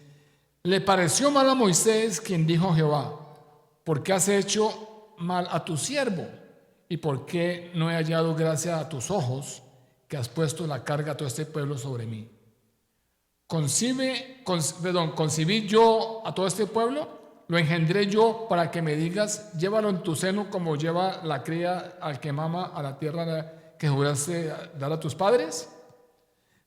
le pareció mal a Moisés quien dijo a Jehová, ¿por qué has hecho mal a tu siervo? ¿Y por qué no he hallado gracia a tus ojos que has puesto la carga a todo este pueblo sobre mí? Concibí yo a todo este pueblo, lo engendré yo para que me digas, llévalo en tu seno como lleva la cría al que mama a la tierra que juraste dar a tus padres.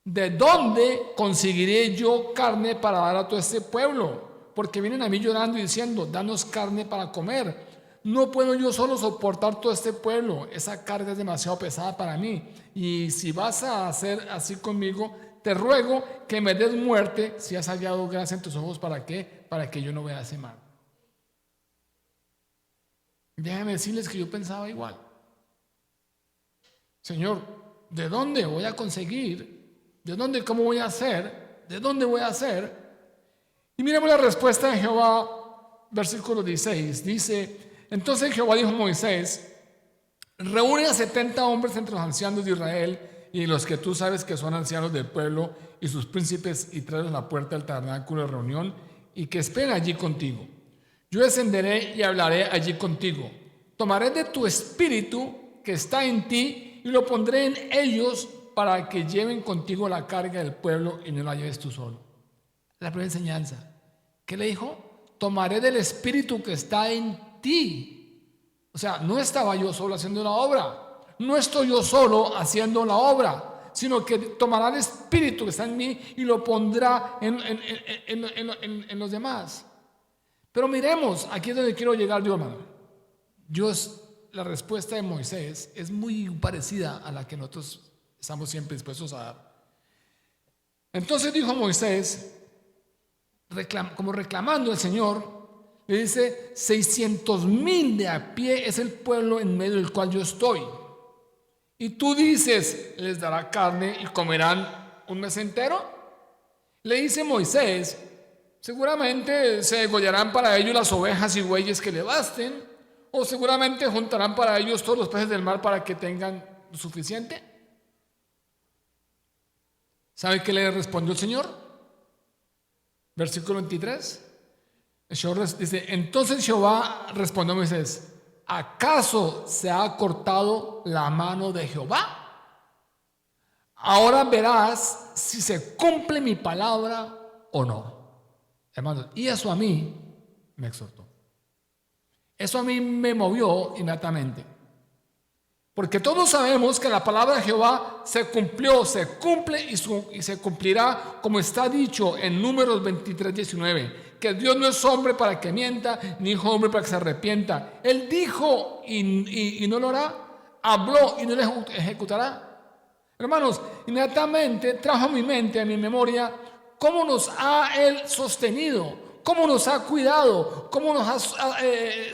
¿De dónde conseguiré yo carne para dar a todo este pueblo? Porque vienen a mí llorando y diciendo, danos carne para comer. no puedo yo solo soportar todo este pueblo, esa carga es demasiado pesada para mí. Y si vas a hacer así conmigo, te ruego que me des muerte si has hallado gracia en tus ojos. ¿Para qué? Para que yo no vea ese mal. Déjame decirles que yo pensaba igual. Señor, ¿de dónde voy a conseguir? ¿De dónde? ¿Cómo voy a hacer? ¿De dónde voy a hacer? Y miremos la respuesta de Jehová, versículo 16. Dice: entonces Jehová dijo a Moisés: reúne a 70 hombres entre los ancianos de Israel y los que tú sabes que son ancianos del pueblo y sus príncipes, y tráelos a la puerta del tabernáculo de reunión y que esperen allí contigo. Yo descenderé y hablaré allí contigo. Tomaré de tu espíritu que está en ti y lo pondré en ellos para que lleven contigo la carga del pueblo y no la lleves tú solo. La primera enseñanza. ¿Qué le dijo? Tomaré del espíritu que está en ti. O sea, no estaba yo solo haciendo la obra. No estoy yo solo haciendo la obra, sino que tomará el espíritu que está en mí y lo pondrá en los demás. Pero miremos, aquí es donde quiero llegar yo, hermano. La respuesta de Moisés es muy parecida a la que nosotros estamos siempre dispuestos a dar. Entonces dijo Moisés, como reclamando al Señor, le dice: 600,000 de a pie es el pueblo en medio del cual yo estoy. Y tú dices: les dará carne y comerán un mes entero. Le dice Moisés: seguramente se degollarán para ellos las ovejas y bueyes que le basten, o seguramente juntarán para ellos todos los peces del mar para que tengan lo suficiente. ¿Sabe qué le respondió el Señor? Versículo 23. El Señor dice: entonces Jehová respondió a Moisés: ¿acaso se ha cortado la mano de Jehová? Ahora verás si se cumple mi palabra o no. Hermanos, y eso a mí me exhortó. Eso a mí me movió inmediatamente. Porque todos sabemos que la palabra de Jehová se cumplió, se cumple y se cumplirá, como está dicho en Números 23:19, que Dios no es hombre para que mienta, ni hijo de hombre para que se arrepienta. Él dijo y no lo hará, habló y no lo ejecutará. Hermanos, inmediatamente trajo a mi mente, a mi memoria, cómo nos ha Él sostenido, cómo nos ha cuidado, cómo nos ha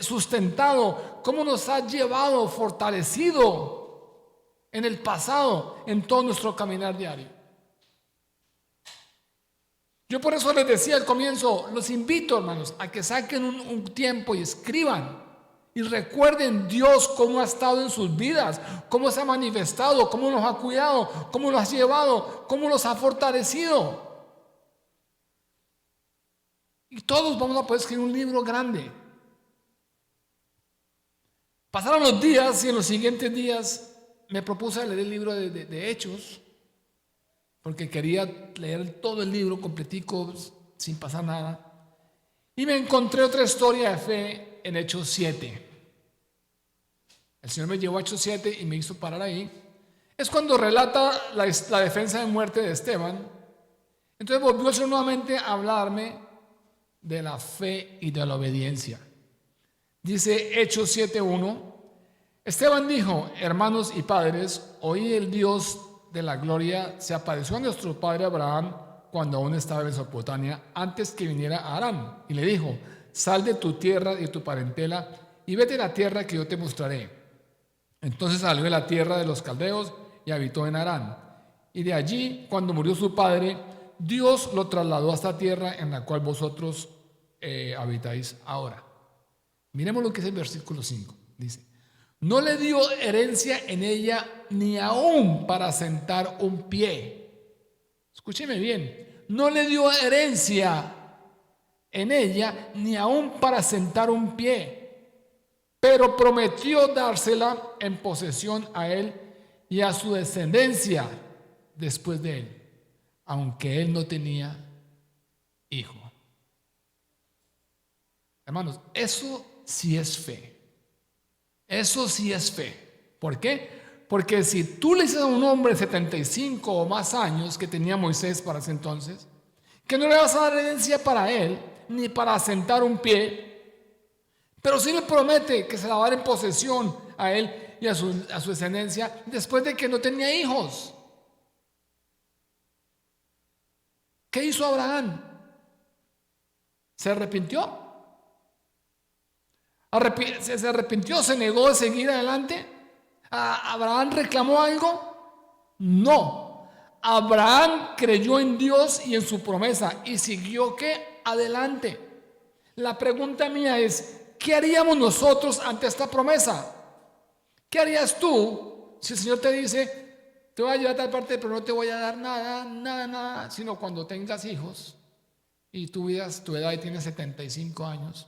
sustentado, cómo nos ha llevado, fortalecido en el pasado, en todo nuestro caminar diario. Yo por eso les decía al comienzo, los invito, hermanos, a que saquen un tiempo y escriban y recuerden Dios cómo ha estado en sus vidas, cómo se ha manifestado, cómo nos ha cuidado, cómo los ha llevado, cómo los ha fortalecido. Y todos vamos a poder escribir un libro grande. Pasaron los días y en los siguientes días me propuse leer el libro de Hechos, porque quería leer todo el libro completico sin pasar nada. Y me encontré otra historia de fe en Hechos 7. El Señor me llevó a Hechos 7 y me hizo parar ahí. Es cuando relata la defensa de muerte de Esteban. Entonces volvió el Señor nuevamente a hablarme de la fe y de la obediencia. Dice Hechos 7:1: Esteban dijo: hermanos y padres, oí el Dios de la gloria se apareció a nuestro padre Abraham cuando aún estaba en Mesopotamia, antes que viniera a Harán, y le dijo: sal de tu tierra y de tu parentela y vete a la tierra que yo te mostraré. Entonces salió de la tierra de los caldeos y habitó en Harán, y de allí, cuando murió su padre, Dios lo trasladó a esta tierra en la cual vosotros habitáis ahora. Miremos lo que es el versículo 5. Dice: no le dio herencia en ella ni aún para sentar un pie. Escúcheme bien. No le dio herencia en ella ni aún para sentar un pie, pero prometió dársela en posesión a él y a su descendencia después de él, aunque él no tenía hijo. Hermanos, eso sí es fe. Eso sí es fe. ¿Por qué? Porque si tú le dices a un hombre de 75 o más años que tenía Moisés para ese entonces, que no le vas a dar herencia para él, ni para sentar un pie, Pero sí le promete que se la va a dar en posesión a él y a su descendencia después de que no tenía hijos. ¿Qué hizo Abraham? ¿Se arrepintió? ¿Se arrepintió? ¿Se negó de seguir adelante? ¿Abraham reclamó algo? No. Abraham creyó en Dios y en su promesa y siguió ¿qué? Adelante. La pregunta mía es, ¿qué haríamos nosotros ante esta promesa? ¿Qué harías tú si el Señor te dice, te voy a llevar a tal parte, pero no te voy a dar nada, sino cuando tengas hijos y tu edad y tienes 75 años?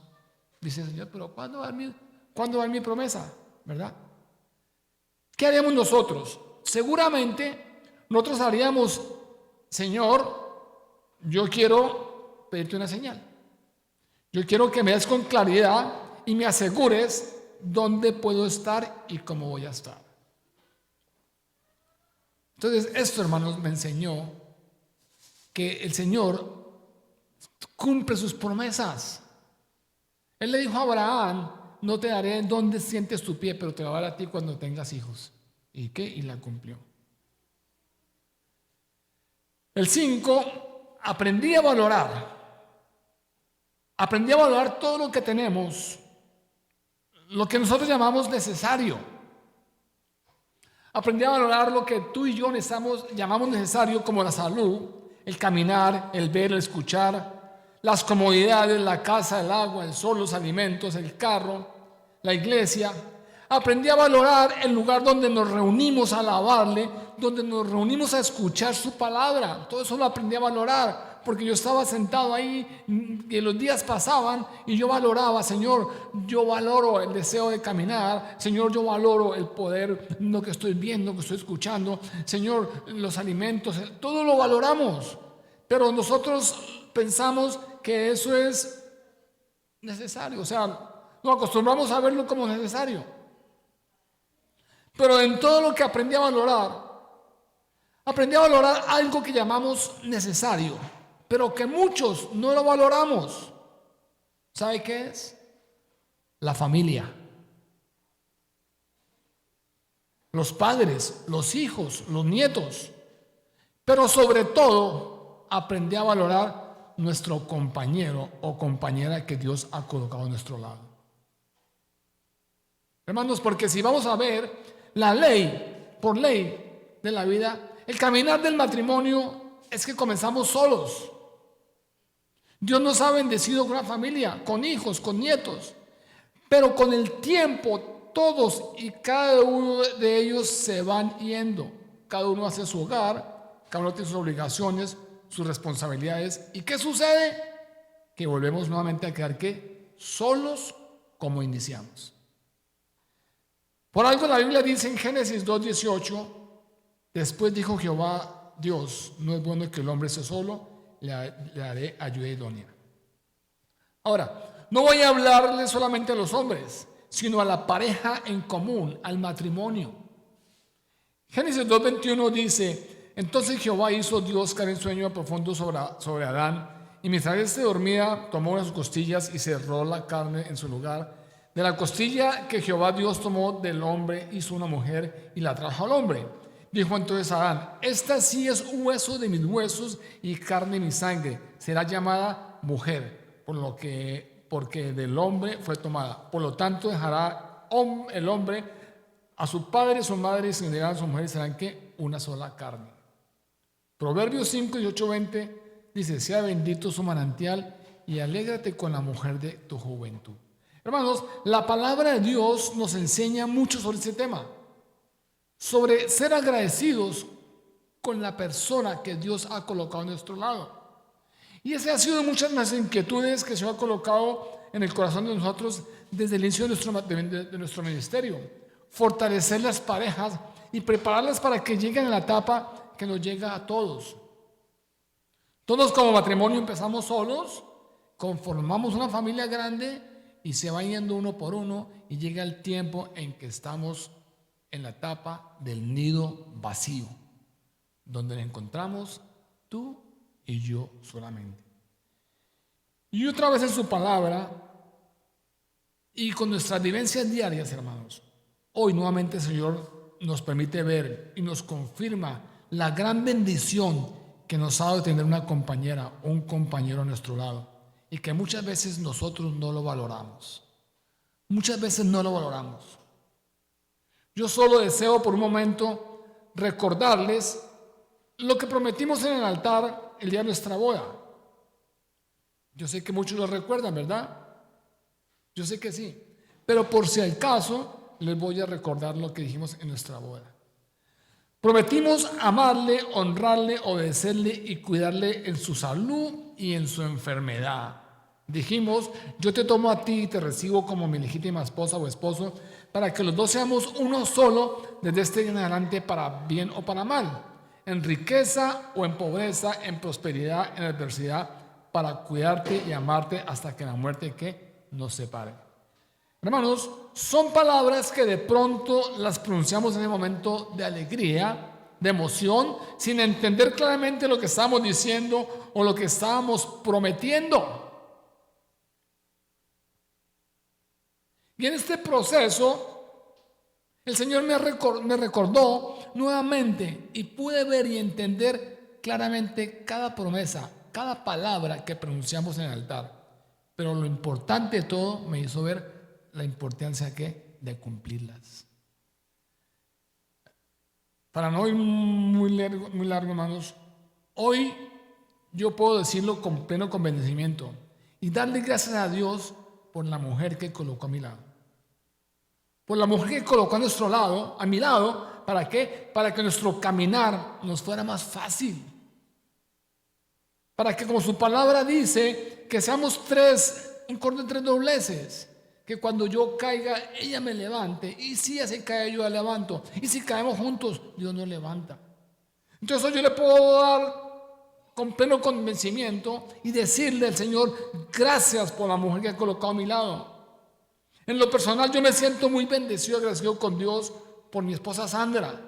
Dice el Señor, pero ¿cuándo va a dar mi promesa? ¿Verdad? ¿Qué haríamos nosotros? Seguramente nosotros haríamos, Señor, yo quiero pedirte una señal. Yo quiero que me des con claridad y me asegures dónde puedo estar y cómo voy a estar. Entonces, esto, hermanos, me enseñó que el Señor cumple sus promesas. Él le dijo a Abraham, no te daré dónde sientes tu pie, pero te lo daré a ti cuando tengas hijos. ¿Y qué? Y la cumplió. El 5, aprendí a valorar todo lo que tenemos, lo que nosotros llamamos necesario. Aprendí a valorar lo que tú y yo llamamos necesario, como la salud, el caminar, el ver, el escuchar, las comodidades, la casa, el agua, el sol, los alimentos, el carro, la iglesia. Aprendí a valorar el lugar donde nos reunimos a alabarle, donde nos reunimos a escuchar su palabra. Todo eso lo aprendí a valorar, porque yo estaba sentado ahí y los días pasaban y yo valoraba, Señor, yo valoro el deseo de caminar, Señor, yo valoro el poder, lo que estoy viendo, que estoy escuchando, Señor, los alimentos, todo lo valoramos, pero nosotros pensamos que eso es necesario, o sea, nos acostumbramos a verlo como necesario. Pero en todo lo que aprendí a valorar algo que llamamos necesario, pero que muchos no lo valoramos. ¿Sabe qué es? La familia. Los padres, los hijos, los nietos. Pero sobre todo, aprendí a valorar nuestro compañero o compañera que Dios ha colocado a nuestro lado. Hermanos, porque si vamos a ver la ley, por ley de la vida, el caminar del matrimonio es que comenzamos solos. Dios nos ha bendecido con una familia, con hijos, con nietos, pero con el tiempo todos y cada uno de ellos se van yendo. Cada uno hace su hogar, cada uno tiene sus obligaciones, sus responsabilidades. ¿Y qué sucede? Que volvemos nuevamente a quedar ¿qué? Solos como iniciamos. Por algo la Biblia dice en Génesis 2:18, después dijo Jehová Dios, no es bueno que el hombre esté solo, le haré ayuda idónea. Ahora, no voy a hablarle solamente a los hombres, sino a la pareja en común, al matrimonio. Génesis 2:21 dice, entonces Jehová hizo Dios caer en sueño profundo sobre Adán, y mientras éste dormía, tomó una de sus costillas y cerró la carne en su lugar. De la costilla que Jehová Dios tomó del hombre, hizo una mujer y la trajo al hombre. Dijo entonces Adán, esta sí es hueso de mis huesos y carne de mi sangre. Será llamada mujer, porque del hombre fue tomada. Por lo tanto dejará el hombre a su padre y su madre y se unirán a su mujer y serán ¿qué? Una sola carne. Proverbios 5:18-20 dice, sea bendito su manantial y alégrate con la mujer de tu juventud. Hermanos, la palabra de Dios nos enseña mucho sobre este tema, sobre ser agradecidos con la persona que Dios ha colocado a nuestro lado. Y esa ha sido muchas de las inquietudes que se ha colocado en el corazón de nosotros desde el inicio de nuestro ministerio. Fortalecer las parejas y prepararlas para que lleguen a la etapa que nos llega a todos. Todos como matrimonio empezamos solos, conformamos una familia grande y se va yendo uno por uno y llega el tiempo en que estamos en la etapa del nido vacío, donde encontramos tú y yo solamente. Y otra vez en su palabra, Y con nuestras vivencias diarias, hermanos, hoy nuevamente el Señor nos permite ver y nos confirma la gran bendición que nos ha dado de tener una compañera o un compañero a nuestro lado, y que muchas veces nosotros no lo valoramos. Muchas veces no lo valoramos. Yo solo deseo por un momento recordarles lo que prometimos en el altar el día de nuestra boda. Yo sé que muchos lo recuerdan, ¿verdad? Yo sé que sí. Pero por si acaso, les voy a recordar lo que dijimos en nuestra boda. Prometimos amarle, honrarle, obedecerle y cuidarle en su salud y en su enfermedad. Dijimos, yo te tomo a ti y te recibo como mi legítima esposa o esposo, para que los dos seamos uno solo desde este día en adelante, para bien o para mal, en riqueza o en pobreza, en prosperidad, en adversidad, para cuidarte y amarte hasta que la muerte que nos separe. Hermanos, son palabras que de pronto las pronunciamos en el momento de alegría, de emoción, sin entender claramente lo que estábamos diciendo o lo que estábamos prometiendo. Y en este proceso, el Señor me recordó nuevamente, y pude ver y entender claramente cada promesa, cada palabra que pronunciamos en el altar. Pero lo importante de todo, me hizo ver la importancia de cumplirlas. Para no ir muy largo, hermanos, hoy yo puedo decirlo con pleno convencimiento y darle gracias a Dios por la mujer que colocó a mi lado. Por la mujer que colocó a nuestro lado, a mi lado. ¿Para qué? Para que nuestro caminar nos fuera más fácil. Para que, como su palabra dice, que seamos un cordón de tres dobleces. Que cuando yo caiga, ella me levante. Y si ella se cae, yo la levanto. Y si caemos juntos, Dios nos levanta. Entonces yo le puedo dar con pleno convencimiento y decirle al Señor, gracias por la mujer que ha colocado a mi lado. En lo personal, yo me siento muy bendecido, agradecido con Dios por mi esposa Sandra.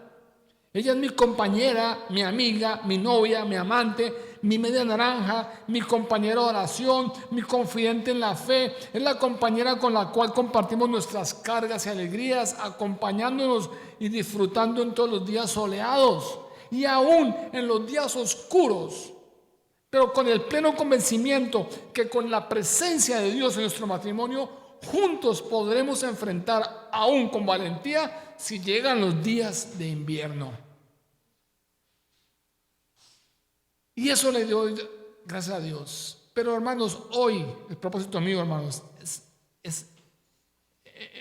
Ella es mi compañera, mi amiga, mi novia, mi amante, mi media naranja, mi compañera de oración, mi confidente en la fe. Es la compañera con la cual compartimos nuestras cargas y alegrías, acompañándonos y disfrutando en todos los días soleados y aún en los días oscuros. Pero con el pleno convencimiento que con la presencia de Dios en nuestro matrimonio, juntos podremos enfrentar aún con valentía si llegan los días de invierno. Y eso le doy gracias a Dios. Pero hermanos, hoy el propósito mío, hermanos, es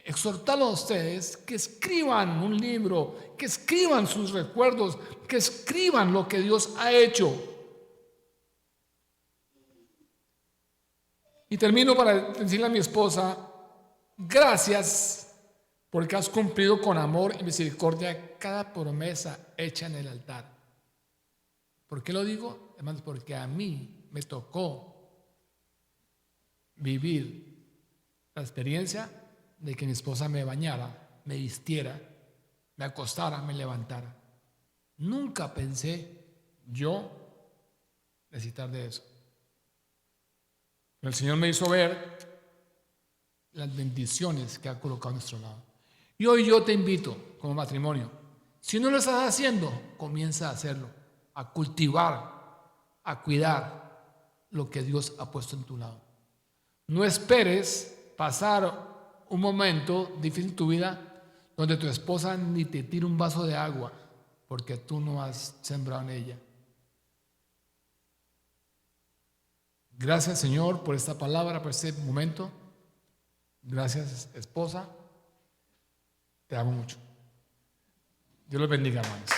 exhortarlos a ustedes que escriban un libro, que escriban sus recuerdos, que escriban lo que Dios ha hecho. Y termino para decirle a mi esposa, gracias porque has cumplido con amor y misericordia cada promesa hecha en el altar. ¿Por qué lo digo? Hermanos, porque a mí me tocó vivir la experiencia de que mi esposa me bañara, me vistiera, me acostara, me levantara. Nunca pensé yo necesitar de eso. El Señor me hizo ver las bendiciones que ha colocado a nuestro lado. Y hoy yo te invito como matrimonio, si no lo estás haciendo, comienza a hacerlo, a cultivar, a cuidar lo que Dios ha puesto en tu lado. No esperes pasar un momento difícil en tu vida donde tu esposa ni te tire un vaso de agua porque tú no has sembrado en ella. Gracias, Señor, por esta palabra, por este momento. Gracias, esposa. Te amo mucho. Dios los bendiga, hermanos.